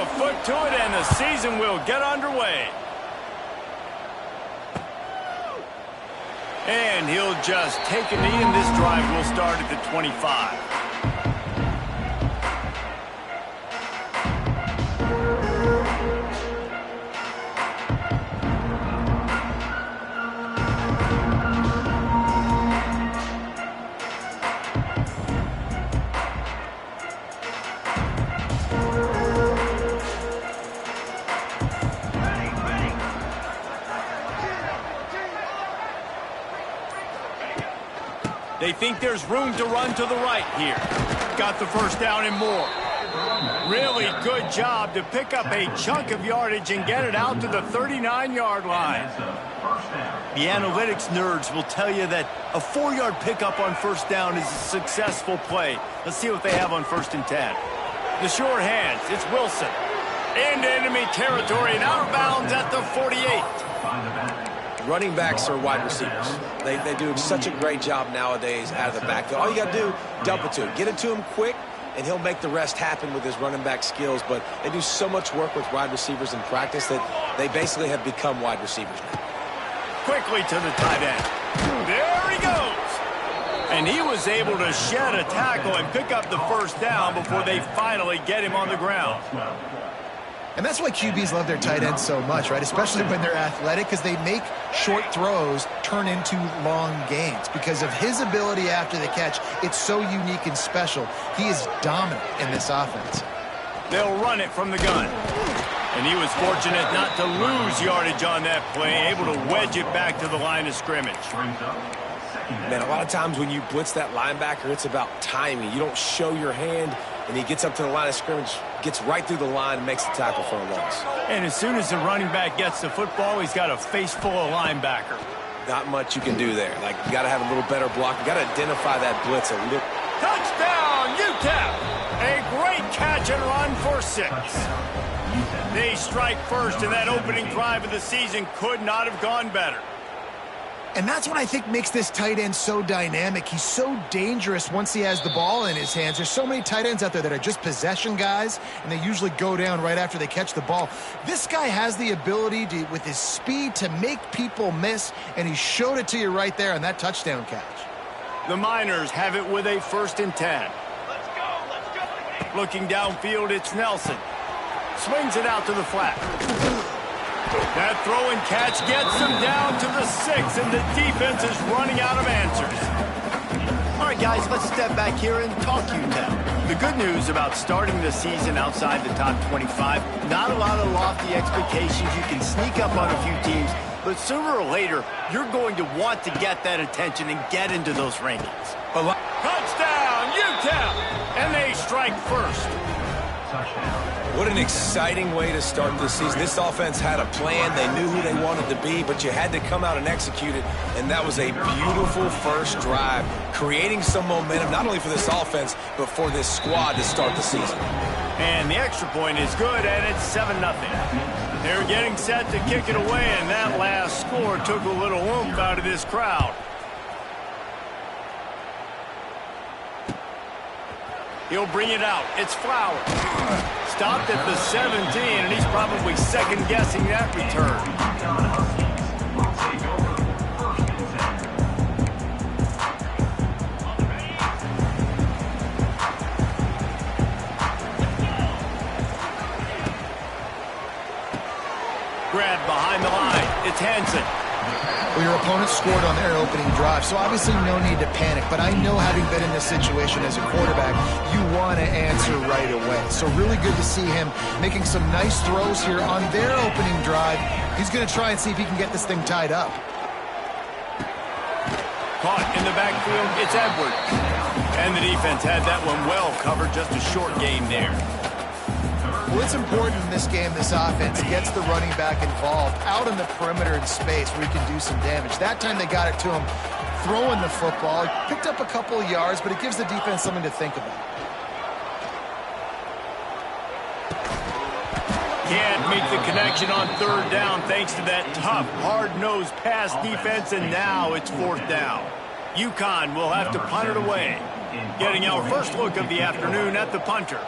a foot to it, and the season will get underway. And he'll just take a knee, and this drive will start at the 25. They think there's room to run to the right here. Got the first down and more. Really good job to pick up a chunk of yardage and get it out to the 39-yard line. The analytics nerds will tell you that a 4-yard pickup on first down is a successful play. Let's see what they have on 1st and 10. The short hands, it's Wilson. Into enemy territory and out of bounds at the 48. Running backs are wide receivers. They do such a great job nowadays out of the backfield. All you got to do, dump it to him. Get it to him quick, and he'll make the rest happen with his running back skills. But they do so much work with wide receivers in practice that they basically have become wide receivers now. Quickly to the tight end. There he goes. And he was able to shed a tackle and pick up the first down before they finally get him on the ground. And that's why QBs love their tight ends so much, right? Especially when they're athletic, because they make short throws turn into long gains. Because of his ability after the catch, it's so unique and special. He is dominant in this offense. They'll run it from the gun. And he was fortunate not to lose yardage on that play, able to wedge it back to the line of scrimmage. Man, a lot of times when you blitz that linebacker, it's about timing. You don't show your hand, and he gets up to the line of scrimmage, gets right through the line, and makes the tackle for a loss. And as soon as the running back gets the football, he's got a face full of linebacker. Not much you can do there. Like, you got to have a little better block. You got to identify that blitz a little. Touchdown, UTEP! A great catch and run for 6. They strike first, and that opening drive of the season could not have gone better. And that's what I think makes this tight end so dynamic. He's so dangerous once he has the ball in his hands. There's so many tight ends out there that are just possession guys, and they usually go down right after they catch the ball. This guy has the ability to, with his speed, to make people miss, and he showed it to you right there on that touchdown catch. The Miners have it with a 1st and 10. Let's go. Looking downfield, it's Nelson. Swings it out to the flat. That throw and catch gets them down to the 6, and the defense is running out of answers. All right, guys, let's step back here and talk UTEP. The good news about starting the season outside the top 25, not a lot of lofty expectations. You can sneak up on a few teams, but sooner or later, you're going to want to get that attention and get into those rankings. Touchdown, UTEP! And they strike first. What an exciting way to start this season. This offense had a plan. They knew who they wanted to be, but you had to come out and execute it, and that was a beautiful first drive, creating some momentum, not only for this offense, but for this squad to start the season. And the extra point is good, and it's 7-0. They're getting set to kick it away, and that last score took a little oomph out of this crowd. He'll bring it out. It's Flower. Stopped at the 17, and he's probably second-guessing that return. Grab behind the line. It's Hansen. Well, your opponent scored on their opening drive, so obviously no need to panic. But I know, having been in this situation as a quarterback, you want to answer right away. So really good to see him making some nice throws here on their opening drive. He's going to try and see if he can get this thing tied up. Caught in the backfield, it's Edwards. And the defense had that one well covered, just a short game there. Well, it's important in this game, this offense gets the running back involved out in the perimeter in space where he can do some damage. That time they got it to him throwing the football. He picked up a couple of yards, but it gives the defense something to think about. Can't make the connection on 3rd down thanks to that tough, hard-nosed pass defense, and now it's 4th down. UConn will have to punt it away. Getting our first look of the afternoon at the punter.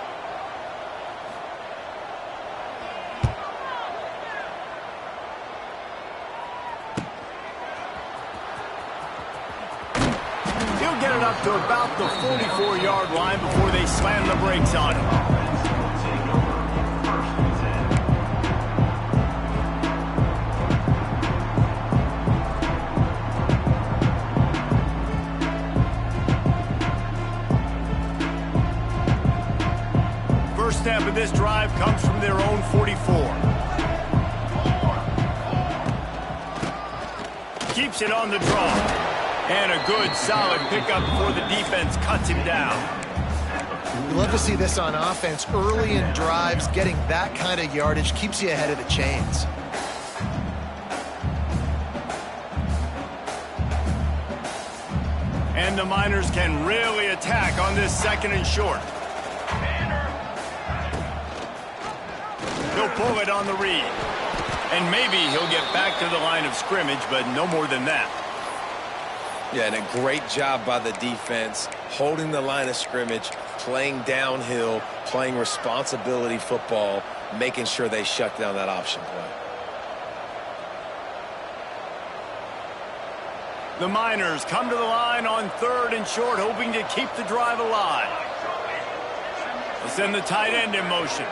up to about the 44-yard line before they slam the brakes on him. First step of this drive comes from their own 44. Keeps it on the draw. And a good, solid pickup before the defense cuts him down. You love to see this on offense. Early in drives, getting that kind of yardage keeps you ahead of the chains. And the Miners can really attack on this 2nd and short. He'll pull it on the read. And maybe he'll get back to the line of scrimmage, but no more than that. Yeah, and a great job by the defense, holding the line of scrimmage, playing downhill, playing responsibility football, making sure they shut down that option play. The Miners come to the line on 3rd and short, hoping to keep the drive alive. They'll send the tight end in motion.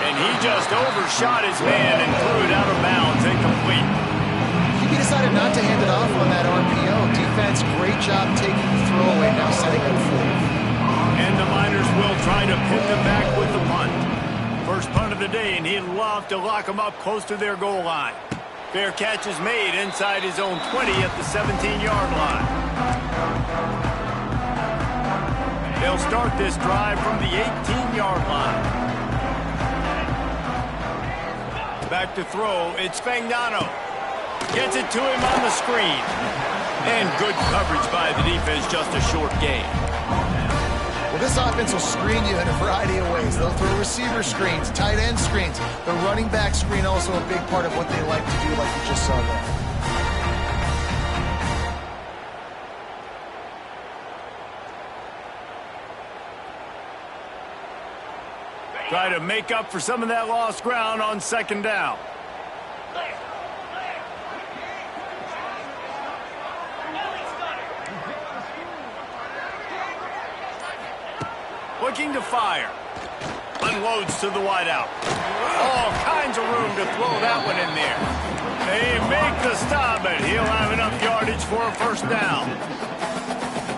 And he just overshot his man and threw it out of bounds, incomplete. He decided not to hand it off on that RPO. Defense, great job taking the throwaway, now setting up forward. And the Miners will try to pin them back with the punt. First punt of the day, and he'd love to lock them up close to their goal line. Fair catch is made inside his own 20 at the 17-yard line. They'll start this drive from the 18-yard line. Back to throw, it's Fagnano. Gets it to him on the screen. And good coverage by the defense, just a short gain. Well, this offense will screen you in a variety of ways. They'll throw receiver screens, tight end screens. The running back screen also a big part of what they like to do, like you just saw there. Try to make up for some of that lost ground on 2nd down. Looking to fire. Unloads to the wideout. All kinds of room to throw that one in there. They make the stop, but he'll have enough yardage for a 1st down.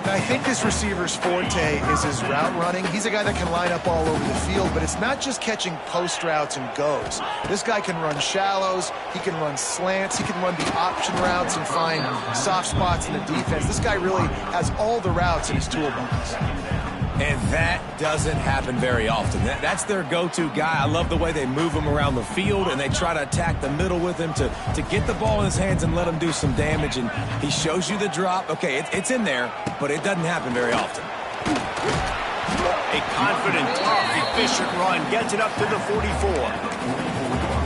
I think this receiver's forte is his route running. He's a guy that can line up all over the field, but it's not just catching post routes and goes. This guy can run shallows, he can run slants, he can run the option routes and find soft spots in the defense. This guy really has all the routes in his toolbox. And that doesn't happen very often. That's their go-to guy. I love the way they move him around the field, and they try to attack the middle with him to get the ball in his hands and let him do some damage. And he shows you the drop. Okay, it's in there, but it doesn't happen very often. A confident, tough, efficient run gets it up to the 44.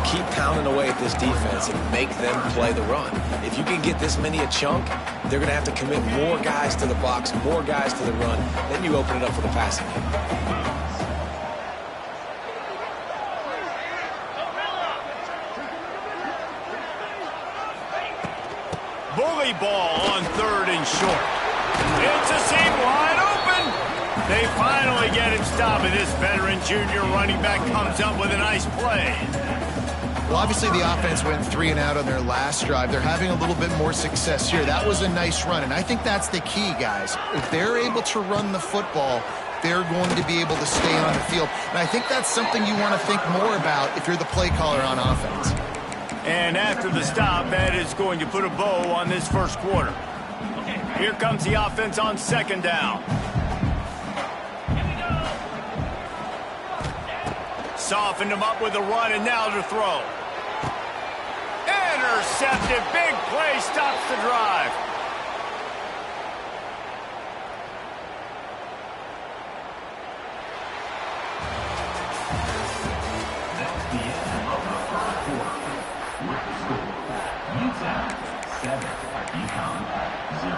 Keep pounding away at this defense and make them play the run. If you can get this many a chunk, they're going to have to commit more guys to the box, more guys to the run. Then you open it up for the passing game. Bully ball on 3rd and short. It's a seam wide open. They finally get him stopped, and this veteran junior running back comes up with a nice play. Well, obviously the offense went 3 and out on their last drive. They're having a little bit more success here. That was a nice run, and I think that's the key, guys. If they're able to run the football, they're going to be able to stay on the field. And I think that's something you want to think more about if you're the play caller on offense. And after the stop, that is going to put a bow on this 1st quarter. Here comes the offense on 2nd down. Softened him up with a run, and now to throw. Intercepted. Big play stops the drive. That's the end of the 1st quarter. With the score, Utah 7, UConn 0.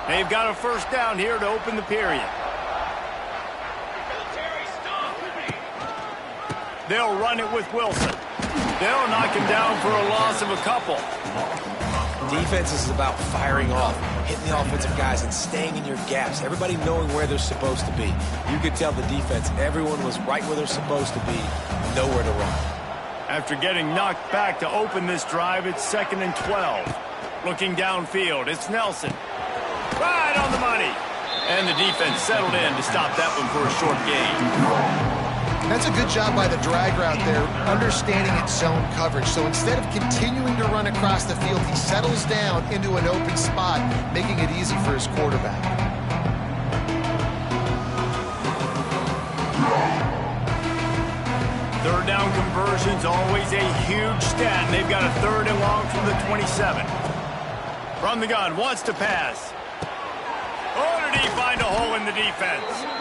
They've got a 1st down here to open the period. They'll run it with Wilson. They'll knock him down for a loss of a couple. Defense is about firing off, hitting the offensive guys, and staying in your gaps. Everybody knowing where they're supposed to be. You could tell the defense, everyone was right where they're supposed to be, nowhere to run. After getting knocked back to open this drive, it's 2nd and 12. Looking downfield, it's Nelson. Right on the money. And the defense settled in to stop that one for a short gain. That's a good job by the drag route there, understanding its zone coverage. So instead of continuing to run across the field, he settles down into an open spot, making it easy for his quarterback. Third down conversion's always a huge stat. They've got a 3rd and long from the 27. From the gun, wants to pass. Oh, did he find a hole in the defense?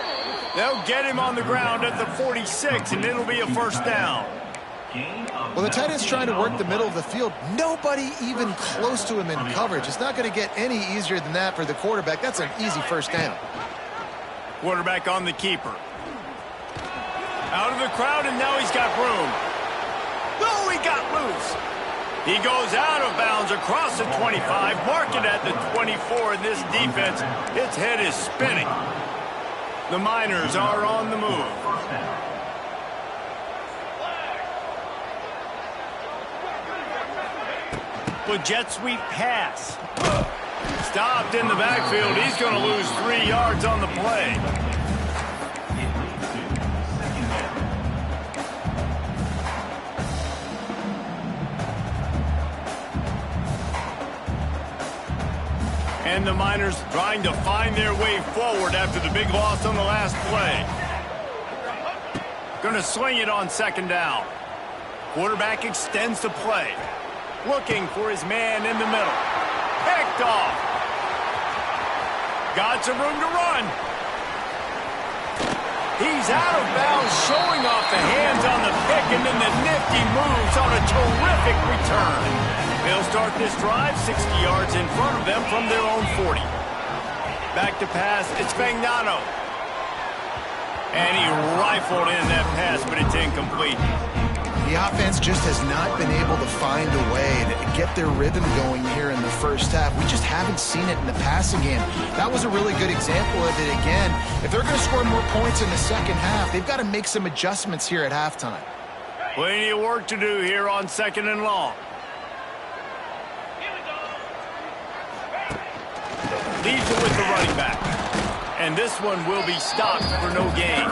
They'll get him on the ground at the 46, and it'll be a 1st down. Well, the tight end's trying to work the middle of the field. Nobody even close to him in coverage. It's not going to get any easier than that for the quarterback. That's an easy 1st down. Quarterback on the keeper. Out of the crowd, and now he's got room. Oh, he got loose. He goes out of bounds across the 25, mark it at the 24, and this defense, its head is spinning. The Miners are on the move. With jet sweep pass. Stopped in the backfield. He's going to lose 3 yards on the play. And the Miners trying to find their way forward after the big loss on the last play. Going to swing it on 2nd down. Quarterback extends the play. Looking for his man in the middle. Picked off. Got some room to run. He's out of bounds, showing off the hands on the pick, and then the nifty moves on a terrific return. They'll start this drive 60 yards in front of them from their own 40. Back to pass, it's Fagnano. And he rifled in that pass, but it's incomplete. The offense just has not been able to find a way to get their rhythm going here in the 1st half. We just haven't seen it in the passing game. That was a really good example of it again. If they're going to score more points in the 2nd half, they've got to make some adjustments here at halftime. Plenty of work to do here on 2nd and long. Leads it with the running back. And this one will be stopped for no gain.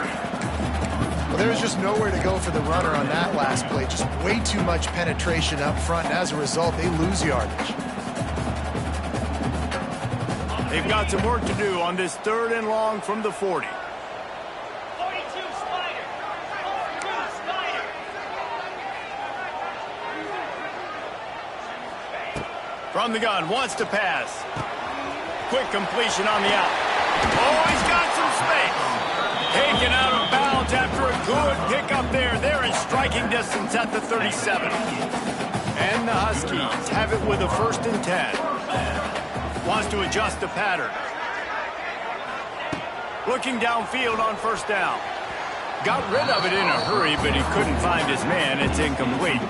Well, there was just nowhere to go for the runner on that last play. Just way too much penetration up front, and as a result, they lose yardage. They've got some work to do on this 3rd and long from the 40. 42 Spider. 42 Spider. From the gun, wants to pass. Quick completion on the out. Oh, he's got some space. Taken out of bounds after a good pickup there. They're in striking distance at the 37. And the Huskies have it with a 1st and 10. Wants to adjust the pattern. Looking downfield on 1st down. Got rid of it in a hurry, but he couldn't find his man. It's incomplete.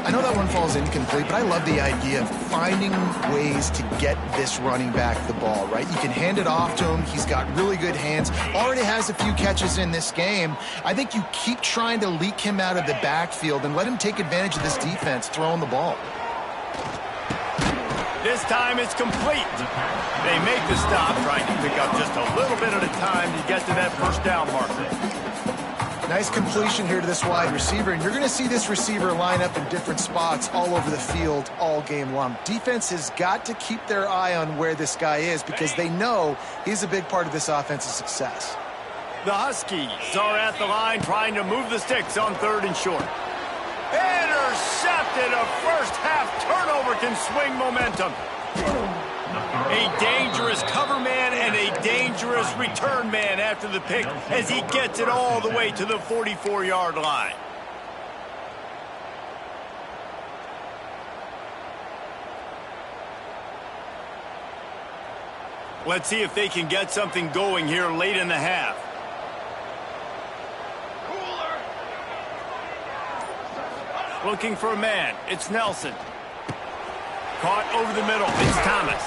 I know that one falls incomplete, but I love the idea of finding ways to get this running back the ball, right? You can hand it off to him. He's got really good hands. Already has a few catches in this game. I think you keep trying to leak him out of the backfield and let him take advantage of this defense throwing the ball. This time it's complete. They make the stop, trying to pick up just a little bit at a time to get to that 1st down marker. Nice completion here to this wide receiver, and you're going to see this receiver line up in different spots all over the field all game long. Defense has got to keep their eye on where this guy is because they know he's a big part of this offense's success. The Huskies are at the line trying to move the sticks on 3rd and short. Intercepted. A 1st half turnover can swing momentum. A dangerous cover man and a dangerous return man after the pick as he gets it all the way to the 44-yard line. Let's see if they can get something going here late in the half. Looking for a man. It's Nelson. Caught over the middle. It's Thomas.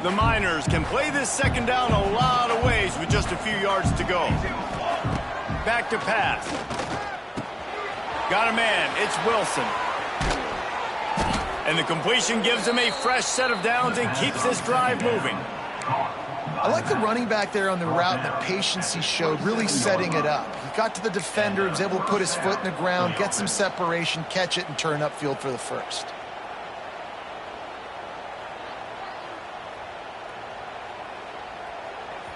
The Miners can play this second down a lot of ways with just a few yards to go. Back to pass. Got a man. It's Wilson. And the completion gives him a fresh set of downs and keeps this drive moving. I like the running back there on the route and the patience he showed, really setting it up. He got to the defender, was able to put his foot in the ground, get some separation, catch it, and turn upfield for the first.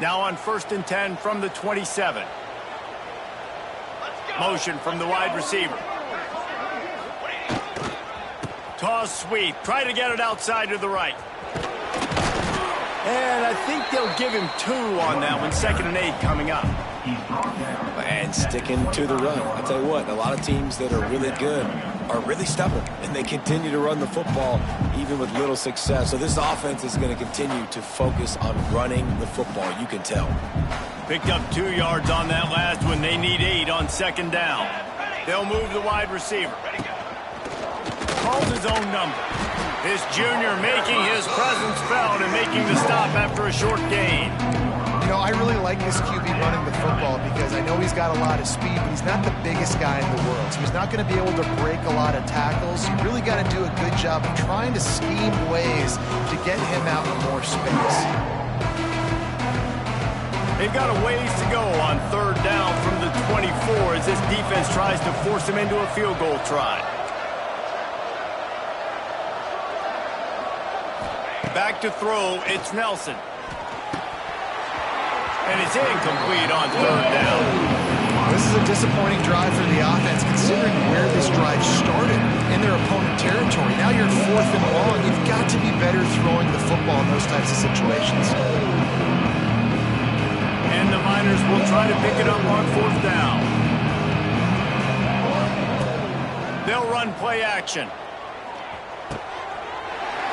Now on 1st and 10 from the 27. Motion from the wide receiver. Toss sweep. Try to get it outside to the right. And I think they'll give him 2 on that one. 2nd and 8 coming up. And sticking to the run. I'll tell you what, a lot of teams that are really good are really stubborn, and they continue to run the football even with little success. So this offense is going to continue to focus on running the football, you can tell. Picked up 2 yards on that last one. They need 8 on 2nd down. They'll move the wide receiver. Calls his own number. This junior making his presence felt and making the stop after a short gain. You know, I really like this QB running the football because I know he's got a lot of speed, but he's not the biggest guy in the world. So he's not going to be able to break a lot of tackles. You really got to do a good job of trying to scheme ways to get him out in more space. They've got a ways to go on 3rd down from the 24 as this defense tries to force him into a field goal try. Back to throw, it's Nelson. And it's incomplete on 3rd down. This is a disappointing drive for the offense considering where this drive started in their opponent territory. Now you're 4th and long. You've got to be better throwing the football in those types of situations. And the Miners will try to pick it up on 4th down. They'll run play action.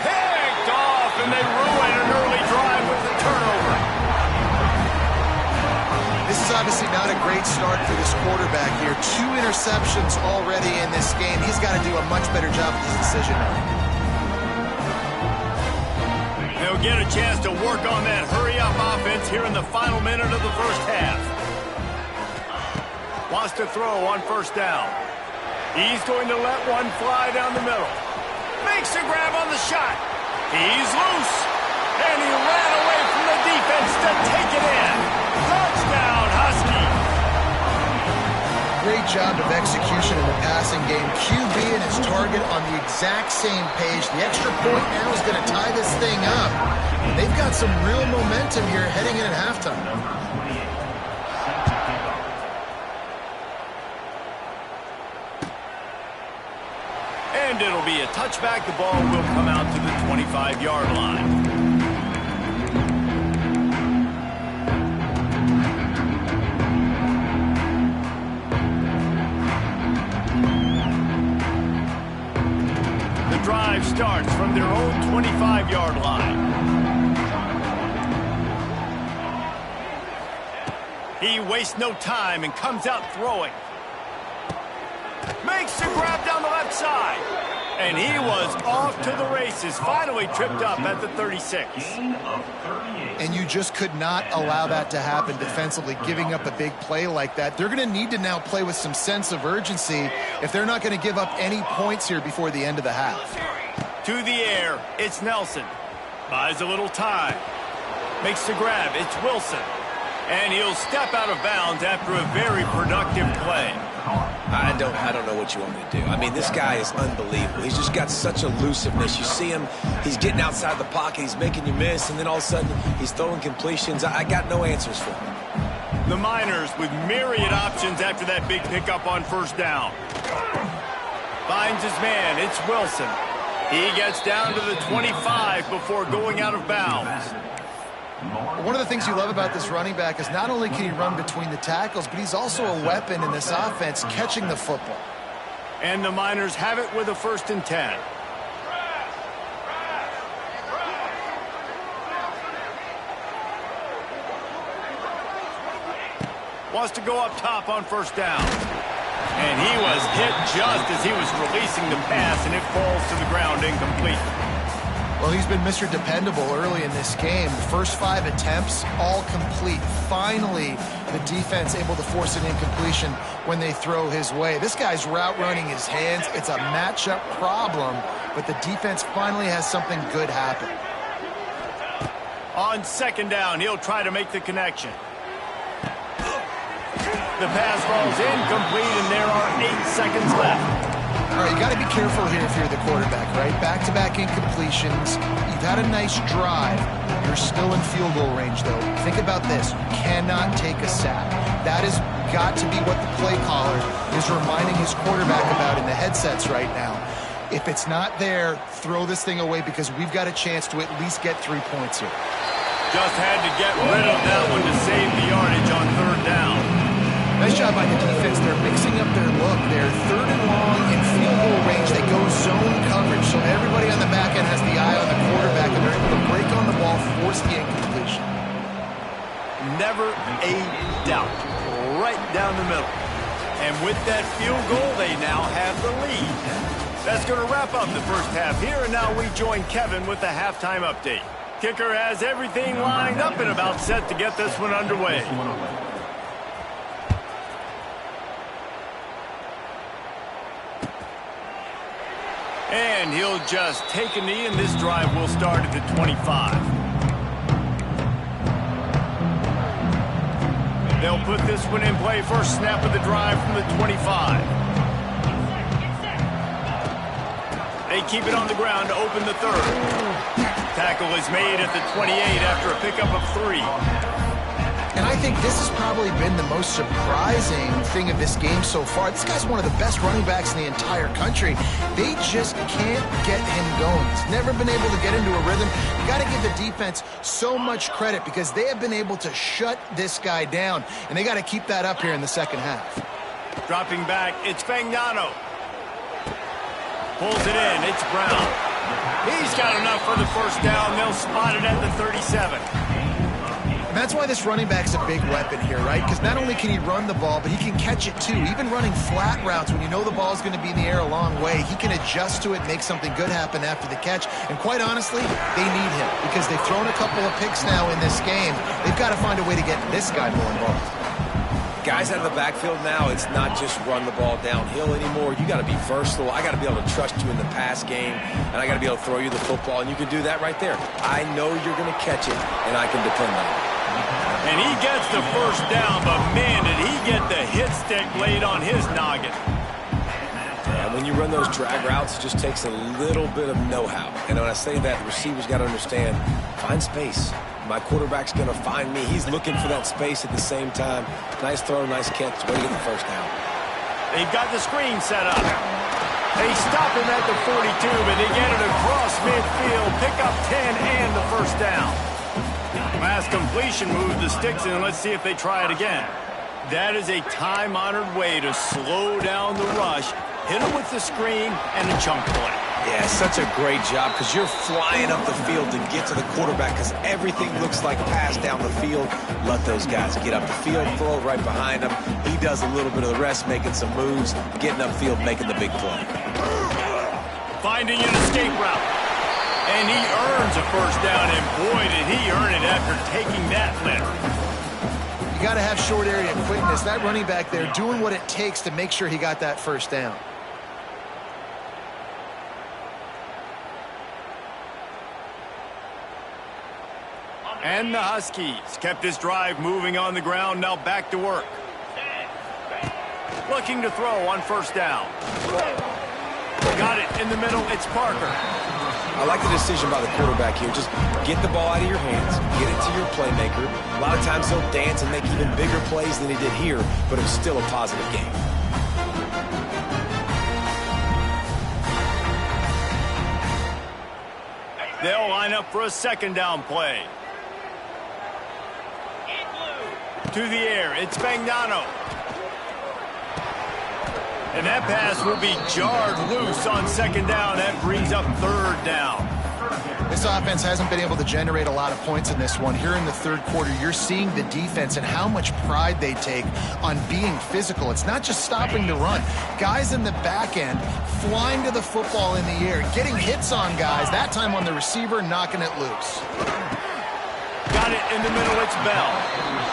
Picked off, and they ruin an early drive with the turnover. This is obviously not a great start for this quarterback here. 2 interceptions already in this game. He's got to do a much better job with his decision making. They'll get a chance to work on that hurry-up offense here in the final minute of the first half. Wants to throw on 1st down. He's going to let one fly down the middle. Makes a grab on the shot. He's loose. And he ran away from the defense to take it in. Touchdown, Husky. Great job of execution in the passing game. QB and his target on the exact same page. The extra point now is going to tie this thing up. They've got some real momentum here heading in at halftime. And it'll be a touchback. The ball will come out to the 25-yard line. The drive starts from their own 25-yard line. He wastes no time and comes out throwing. Makes the grab down the left side. And he was off to the races, finally tripped up at the 36. And you just could not allow that to happen defensively, giving up a big play like that. They're going to need to now play with some sense of urgency if they're not going to give up any points here before the end of the half. To the air, it's Nelson. Buys a little time. Makes the grab, it's Wilson. And he'll step out of bounds after a very productive play. I don't know what you want me to do. I mean, this guy is unbelievable. He's just got such elusiveness. You see him, he's getting outside the pocket, he's making you miss, and then all of a sudden he's throwing completions. I got no answers for him. The Miners with myriad options after that big pickup on 1st down. Finds his man, it's Wilson. He gets down to the 25 before going out of bounds. One of the things you love about this running back is not only can he run between the tackles, but he's also a weapon in this offense catching the football. And the Miners have it with a 1st and 10. Wants to go up top on 1st down. And he was hit just as he was releasing the pass, and it falls to the ground incomplete. Well, he's been Mr. Dependable early in this game. The first 5 attempts, all complete. Finally, the defense able to force an incompletion when they throw his way. This guy's route running his hands. It's a matchup problem, but the defense finally has something good happen. On 2nd down, he'll try to make the connection. The pass falls incomplete, and there are 8 seconds left. All right, you got to be careful here if you're the quarterback, right? Back-to-back incompletions. You've had a nice drive. You're still in field goal range, though. Think about this. You cannot take a sack. That has got to be what the play caller is reminding his quarterback about in the headsets right now. If it's not there, throw this thing away because we've got a chance to at least get 3 points here. Just had to get rid of that one to save the yardage on 3rd down. Nice job by the defense. They're mixing up their look. They're 3rd and long in field goal range. They go zone coverage, so everybody on the back end has the eye on the quarterback, and they're able to break on the ball, force the incompletion. Never a doubt. Right down the middle. And with that field goal, they now have the lead. That's going to wrap up the first half here, and now we join Kevin with the halftime update. Kicker has everything lined up and about set to get this one underway. And he'll just take a knee, and this drive will start at the 25. They'll put this one in play. First snap of the drive from the 25. They keep it on the ground to open the 3rd. Tackle is made at the 28 after a pickup of 3. And I think this has probably been the most surprising thing of this game so far. This guy's one of the best running backs in the entire country. They just can't get him going. He's never been able to get into a rhythm. You got to give the defense so much credit because they have been able to shut this guy down, and they got to keep that up here in the 2nd half. Dropping back, it's Fagnano. Pulls it in, it's Brown. He's got enough for the 1st down. They'll spot it at the 37. And that's why this running back's a big weapon here, right? Because not only can he run the ball, but he can catch it too. Even running flat routes when you know the ball's going to be in the air a long way, he can adjust to it, make something good happen after the catch. And quite honestly, they need him because they've thrown a couple of picks now in this game. They've got to find a way to get this guy more involved. Guys out of the backfield now, it's not just run the ball downhill anymore. You got to be versatile. I got to be able to trust you in the pass game, and I got to be able to throw you the football, and you can do that right there. I know you're going to catch it, and I can depend on it. And he gets the 1st down, but man, did he get the hit stick laid on his noggin. And when you run those drag routes, it just takes a little bit of know-how. And when I say that, the receivers got to understand, find space. My quarterback's going to find me. He's looking for that space at the same time. Nice throw, nice catch. Way to get the 1st down. They've got the screen set up. They stop him at the 42, but they get it across midfield. Pick up 10 and the 1st down. Last completion moved the sticks in. Let's see if they try it again. That is a time-honored way to slow down the rush. Hit him with the screen and a chunk play. Yeah, such a great job because you're flying up the field to get to the quarterback because everything looks like a pass down the field. Let those guys get up the field, throw it right behind him. He does a little bit of the rest, making some moves, getting upfield, making the big play. Finding an escape route. And he earns a 1st down, and boy, did he earn it after taking that lift. You got to have short area quickness. That running back there doing what it takes to make sure he got that 1st down. And the Huskies kept this drive moving on the ground, now back to work. Looking to throw on 1st down. Got it in the middle, it's Parker. I like the decision by the quarterback here. Just get the ball out of your hands, get it to your playmaker. A lot of times he'll dance and make even bigger plays than he did here, but it's still a positive game. They'll line up for a 2nd down play. To the air, it's Fagnano. And that pass will be jarred loose on second down. That brings up third down. This offense hasn't been able to generate a lot of points in this one. Here in the third quarter, you're seeing the defense and how much pride they take on being physical. It's not just stopping the run. Guys in the back end flying to the football in the air, getting hits on guys, that time on the receiver, knocking it loose. Got it in the middle, it's Bell.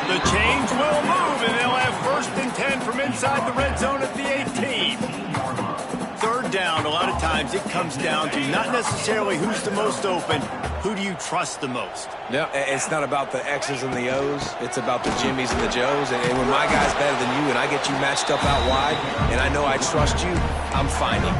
The chains will move, and they'll have 1st and 10 from inside the red zone at the 18. Third down, a lot of times it comes down to not necessarily who's the most open, who do you trust the most? No, it's not about the X's and the O's. It's about the Jimmys and the Joes. And when my guy's better than you and I get you matched up out wide and I know I trust you, I'm finding.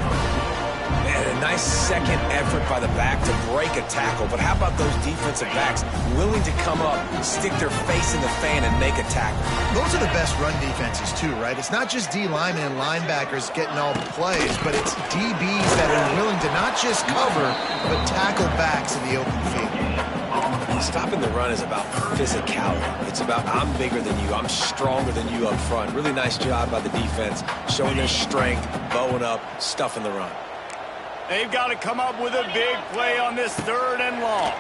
And a nice second effort by the back to break a tackle. But how about those defensive backs willing to come up, stick their face in the fan, and make a tackle? Those are the best run defenses, too, right? It's not just D linemen and linebackers getting all the plays, but it's DBs that are willing to not just cover, but tackle backs in the open field. Stopping the run is about physicality. It's about I'm bigger than you, I'm stronger than you up front. Really nice job by the defense, showing their strength, bowing up, stuffing the run. They've got to come up with a big play on this 3rd and long.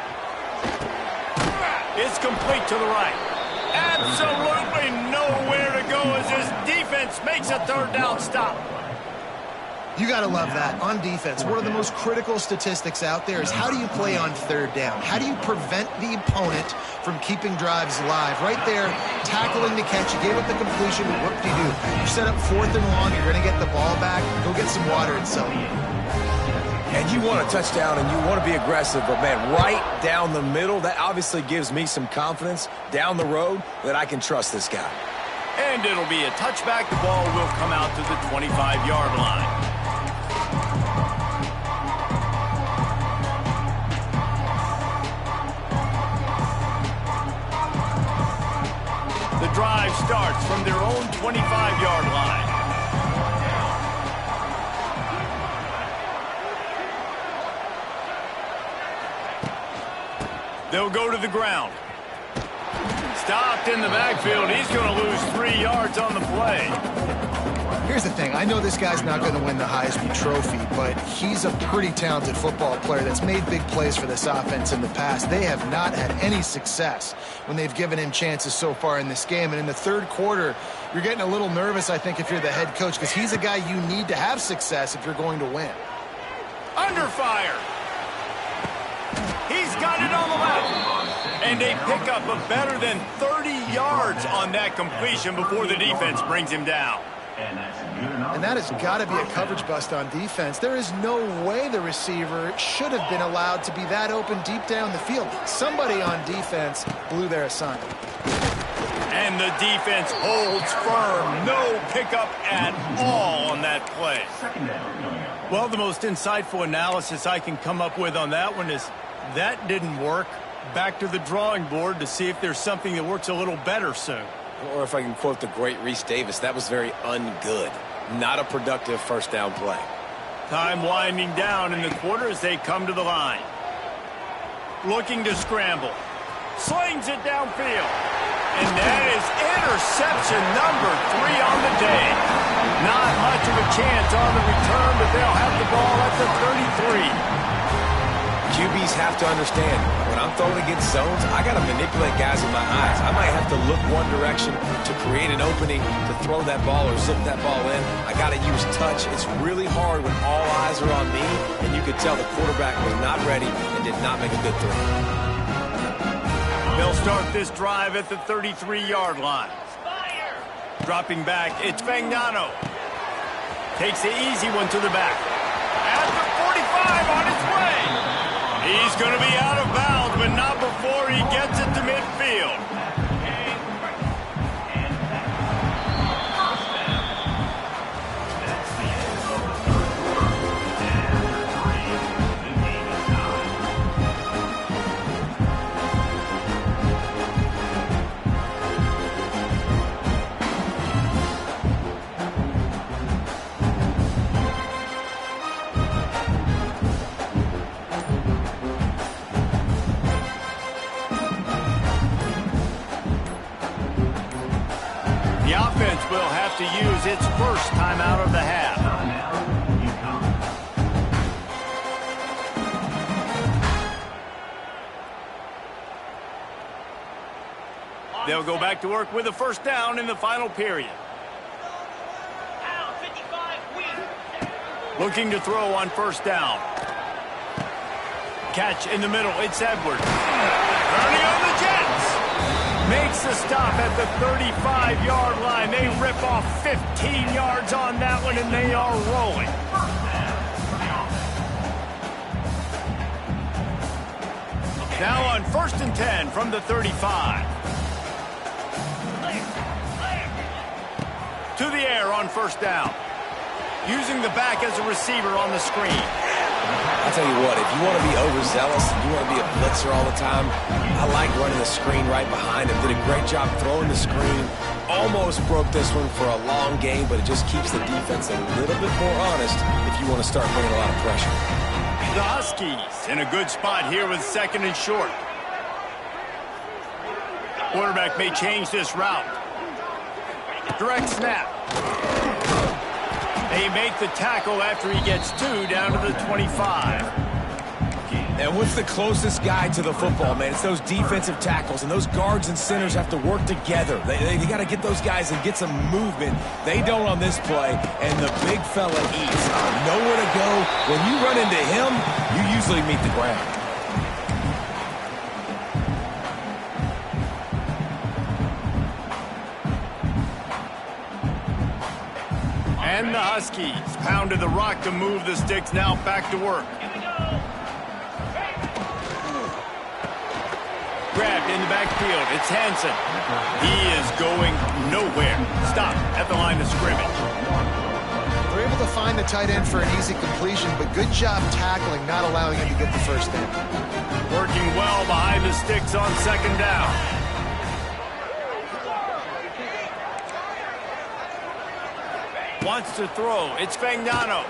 It's complete to the right. Absolutely nowhere to go as this defense makes a 3rd down stop. You got to love that. On defense, one of the most critical statistics out there is how do you play on 3rd down? How do you prevent the opponent from keeping drives alive? Right there, tackling the catch. You gave up the completion. What do? You set up 4th and long. You're going to get the ball back. Go get some water and celebrate. And you want a touchdown and you want to be aggressive, but man, right down the middle, that obviously gives me some confidence down the road that I can trust this guy. And it'll be a touchback. The ball will come out to the 25-yard line. The drive starts from their own 25-yard line. They'll go to the ground. Stopped in the backfield. He's going to lose 3 yards on the play. Here's the thing. I know this guy's not going to win the Heisman Trophy, but he's a pretty talented football player that's made big plays for this offense in the past. They have not had any success when they've given him chances so far in this game. And in the third quarter, you're getting a little nervous, I think, if you're the head coach, because he's a guy you need to have success if you're going to win. Under fire. He's got it on the left. And they pick up a better than 30 yards on that completion before the defense brings him down. And that has got to be a coverage bust on defense. There is no way the receiver should have been allowed to be that open deep down the field. Somebody on defense blew their assignment. And the defense holds firm. No pickup at all on that play. Well, the most insightful analysis I can come up with on that one is that didn't work. Back to the drawing board to see if there's something that works a little better soon. Or if I can quote the great Reese Davis, that was very ungood. Not a productive 1st down play. Time winding down in the quarter as they come to the line. Looking to scramble. Slings it downfield. And that is interception number 3 on the day. Not much of a chance on the return, but they'll have the ball at the 33. QBs have to understand, when I'm throwing against zones, I got to manipulate guys with my eyes. I might have to look one direction to create an opening to throw that ball or zip that ball in. I got to use touch. It's really hard when all eyes are on me, and you could tell the quarterback was not ready and did not make a good throw. They'll start this drive at the 33-yard line. Dropping back, it's Fagnano. Takes the easy one to the back. At the 45 on its way. He's going to be out of bounds, but not before he gets it to midfield. Will have to use its first timeout of the half. They'll go back to work with a first down in the final period. Down 55, win. Looking to throw on first down. Catch in the middle. It's Edwards. Running on the Jets. Makes the stop at the 35-yard line. They rip off 15 yards on that one, and they are rolling. Now on 1st and 10 from the 35. To the air on first down. Using the back as a receiver on the screen. I'll tell you what, if you want to be overzealous, and you want to be a blitzer all the time, I like running the screen right behind him. Did a great job throwing the screen. Almost broke this one for a long game, but it just keeps the defense a little bit more honest if you want to start bringing a lot of pressure. The Huskies in a good spot here with 2nd and short. Quarterback may change this route. Direct snap. They make the tackle after he gets 2 down to the 25. And what's the closest guy to the football, man? It's those defensive tackles, and those guards and centers have to work together. They got to get those guys and get some movement. They don't on this play, and the big fella eats. Nowhere to go. When you run into him, you usually meet the ground. And the Huskies pounded the rock to move the sticks. Now back to work. Grabbed in the backfield. It's Hansen. He is going nowhere. Stop at the line of scrimmage. They're able to find the tight end for an easy completion, but good job tackling, not allowing him to get the first down. Working well behind the sticks on 2nd down. Wants to throw. It's Fagnano.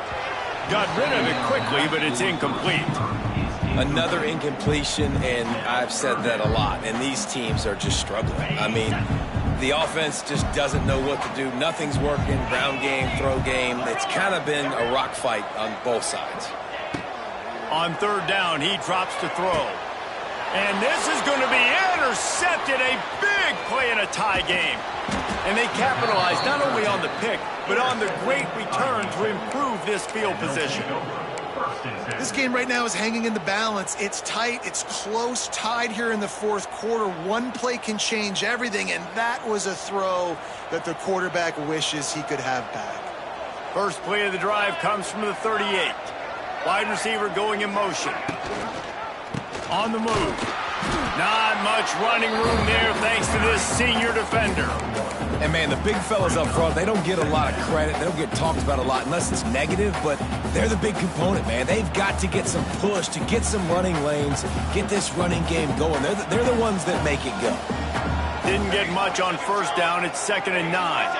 Got rid of it quickly, but it's incomplete. Another incompletion, and I've said that a lot, and these teams are just struggling. I mean, the offense just doesn't know what to do. Nothing's working. Ground game, throw game. It's kind of been a rock fight on both sides. On 3rd down, he drops to throw. And this is going to be intercepted. A big play in a tie game. And they capitalize not only on the pick, but on the great return to improve this field position. This game right now is hanging in the balance. It's tight, it's close, tied here in the 4th quarter. One play can change everything, and that was a throw that the quarterback wishes he could have back. First play of the drive comes from the 38. Wide receiver going in motion. On the move. Not much running room there thanks to this senior defender. And, man, the big fellas up front, they don't get a lot of credit. They don't get talked about a lot unless it's negative, but they're the big component, man. They've got to get some push, to get some running lanes, get this running game going. They're the ones that make it go. Didn't get much on first down. It's 2nd and 9.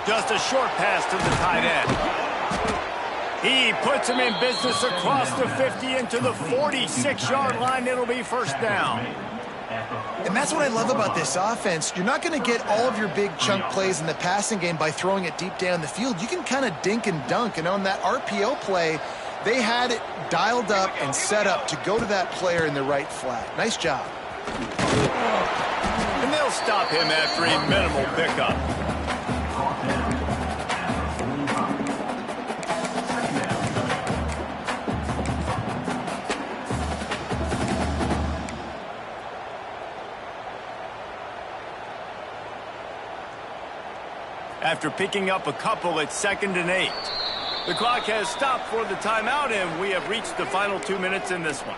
Just a short pass to the tight end. He puts him in business across the 50 into the 46-yard line. It'll be first down. And that's what I love about this offense. You're not going to get all of your big chunk plays in the passing game by throwing it deep down the field. You can kind of dink and dunk. And on that RPO play, they had it dialed up and set up to go to that player in the right flat. Nice job. And they'll stop him after a minimal pickup. After picking up a couple at 2nd and 8. The clock has stopped for the timeout, and we have reached the final 2 minutes in this one.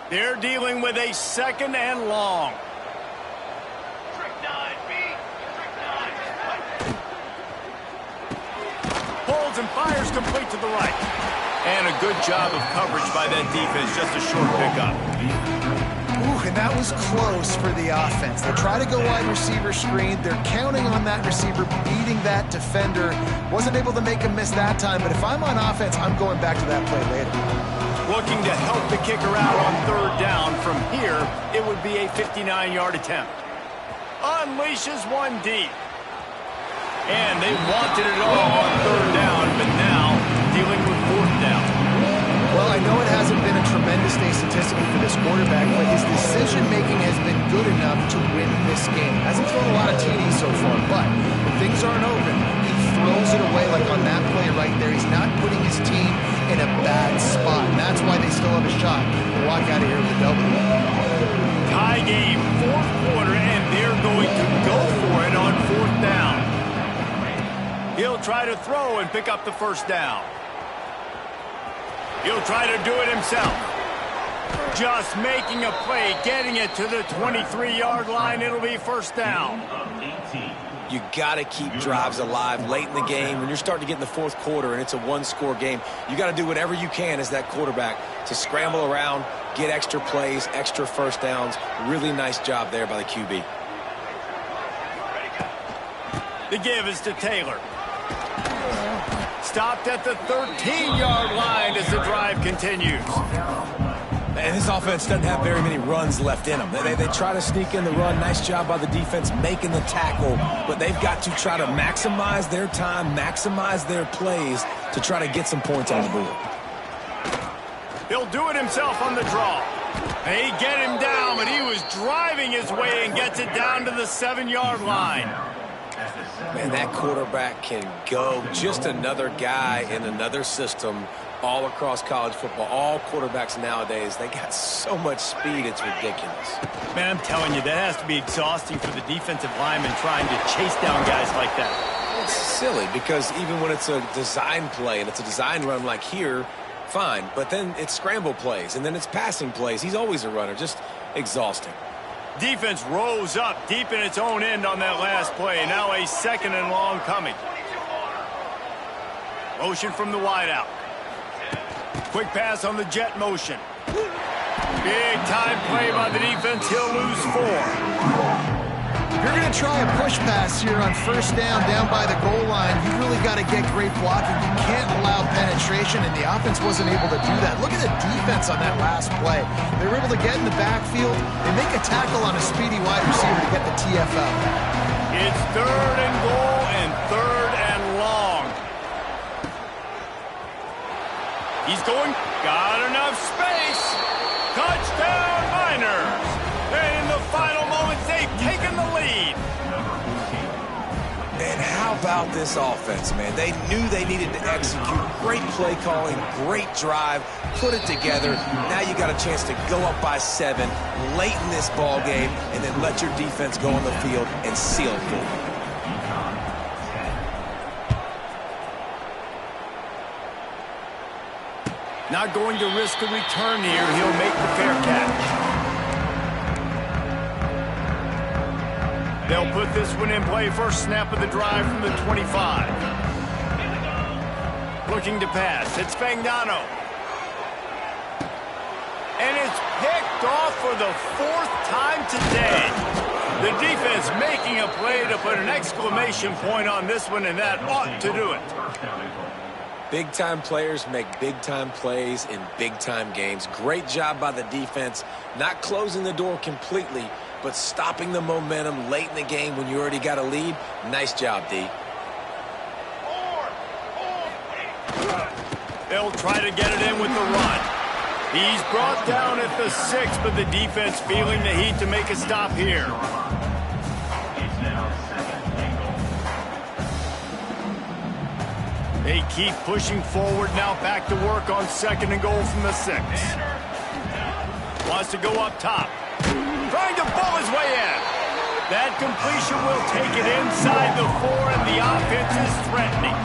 They're dealing with a 2nd and long. Holds and fires complete to the right. And a good job of coverage by that defense. Just a short pickup. Ooh, and that was close for the offense. They try to go wide receiver screen. They're counting on that receiver beating that defender. Wasn't able to make him miss that time, but if I'm on offense, I'm going back to that play later. Looking to help the kicker out on 3rd down. From here, it would be a 59-yard attempt. unleashes one deep. And they wanted it all on third down, but now dealing with fourth down. Well, I know it hasn't been a tremendous day statistically for this quarterback, but his decision-making has been good enough to win this game. Hasn't thrown a lot of TDs so far, but when things aren't open, he throws it away like on that play right there. He's not putting his team in a bad spot, and that's why they still have a shot to walk out of here with a W. Tie game, fourth quarter, and they're going to go for it on fourth down. He'll try to throw and pick up the first down. He'll try to do it himself. Just making a play, getting it to the 23-yard line. It'll be first down. You got to keep drives alive late in the game. When you're starting to get in the fourth quarter and it's a one-score game, you got to do whatever you can as that quarterback to scramble around, get extra plays, extra first downs. Really nice job there by the QB. The give is to Taylor. Stopped at the 13-yard line as the drive continues. And this offense doesn't have very many runs left in them. They try to sneak in the run. Nice job by the defense making the tackle. But they've got to try to maximize their time, maximize their plays to try to get some points on the board. He'll do it himself on the draw. They get him down, but he was driving his way and gets it down to the 7-yard line. Man, that quarterback can go. Just another guy in another system all across college football. All quarterbacks nowadays, they got so much speed, it's ridiculous. Man, I'm telling you, that has to be exhausting for the defensive lineman trying to chase down guys like that. It's silly because even when it's a design play and it's a design run like here, fine. But then it's scramble plays and then it's passing plays. He's always a runner. Just exhausting. Defense rose up deep in its own end on that last play. Now a second and long coming. Motion from the wideout. Quick pass on the jet motion. Big time play by the defense. He'll lose 4. If you're going to try a push pass here on first down by the goal line, you really got to get great blocking. You can't allow penetration, and the offense wasn't able to do that. Look at the defense on that last play. They were able to get in the backfield and make a tackle on a speedy wide receiver to get the TFL. It's third and goal and third and long. He's going, got enough space. Touchdown, Miners. And in the final moments, they've taken the lead. And how about this offense, man? They knew they needed to execute. Great play calling, great drive, put it together. Now you got a chance to go up by 7 late in this ball game and then let your defense go on the field and seal it for you. Not going to risk a return here. He'll make the fair catch. They'll put this one in play. First snap of the drive from the 25. Looking to pass. It's Fagnano. And it's picked off for the 4th time today. The defense making a play to put an exclamation point on this one, and that ought to do it. Big-time players make big-time plays in big-time games. Great job by the defense, not closing the door completely, but stopping the momentum late in the game when you already got a lead. Nice job, D. They'll try to get it in with the run. He's brought down at the 6, but the defense feeling the heat to make a stop here. They keep pushing forward now, back to work on 2nd and goal from the 6. Wants to go up top. Trying to ball his way in. That completion will take it inside the 4, and the offense is threatening.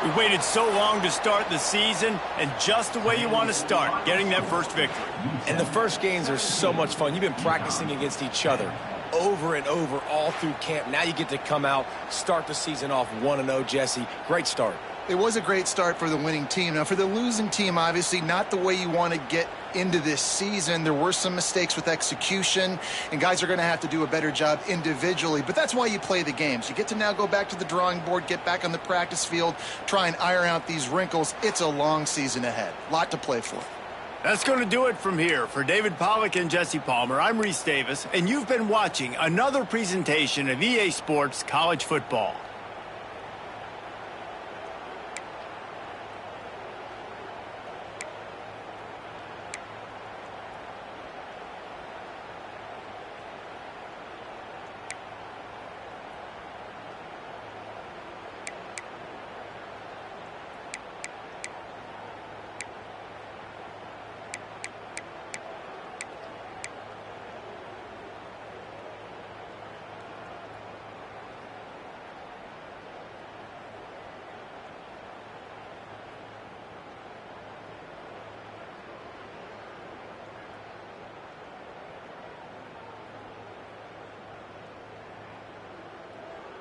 We waited so long to start the season, and just the way you want to start, getting that first victory. And the first games are so much fun. You've been practicing against each other over and over all through camp. Now you get to come out, start the season off 1-0, Jesse. Great start. It was a great start for the winning team. Now, for the losing team, obviously not the way you want to get into this season. There were some mistakes with execution, and guys are going to have to do a better job individually. But that's why you play the games. You get to now go back to the drawing board, get back on the practice field, try and iron out these wrinkles. It's a long season ahead. A lot to play for. That's going to do it from here. For David Pollack and Jesse Palmer, I'm Reese Davis, and you've been watching another presentation of EA Sports College Football.